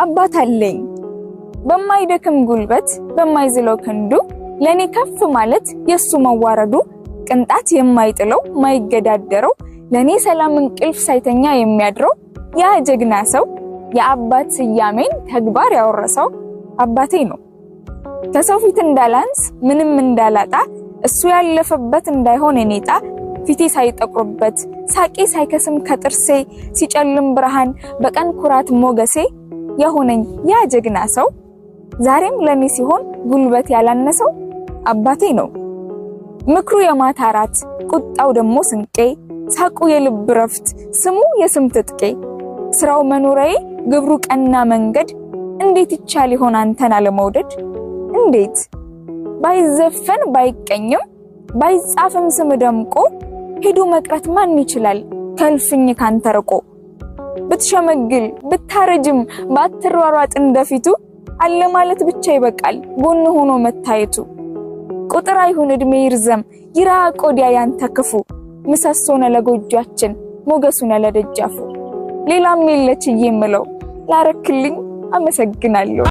አባት አለኝ በማይደክም ጉልበት በማይዝለው ክንዱ ለኔ ከፍ ማለት የሱ መዋረዱ ቅንጣት የማይጥለው ማይገዳደረው ለኔ ሰላም እንቅልፍ ሳይተኛ የሚያድረው ያ ጀግና ሰው የአባት ስያሜን ተግባር ያወረሰው አባቴ ነው። ከሰው ፊት እንዳላንስ ምንም እንዳላጣ እሱ ያለፈበት እንዳይሆን እኔጣ ፊቴ ሳይጠቁርበት ሳቄ ሳይከስም ከጥርሴ ሲጨልም ብርሃን በቀን ኩራት ሞገሴ የሆነኝ ያ ጀግና ሰው ዛሬም ለኔ ሲሆን ጉልበት ያላነሰው አባቴ ነው። ምክሩ የማታራት ቁጣው ደሞ ስንቄ ሳቁ የልብ ረፍት ስሙ የስም ትጥቄ ስራው መኖሪያዬ ግብሩ ቀና መንገድ እንዴት ይቻል ይሆን አንተን አለመውደድ እንዴት ባይዘፈን ባይቀኝም ባይጻፍም ስም ደምቆ ሄዶ መቅረት ማን ይችላል ከልፍኝ ካንተርቆ ብትሸመግል ብታረጅም ባትሯሯጥ እንደፊቱ አለ ማለት ብቻ ይበቃል ጎን ሆኖ መታየቱ ቁጥር አይሁን እድሜ ይርዘም ይራቅ ወዲያ ያንተ ክፉ ምሰሶነ ለጎጃችን ሞገሱነ ለደጃፉ ሌላም የለች የምለው ላረክልኝ አመሰግናለሁ።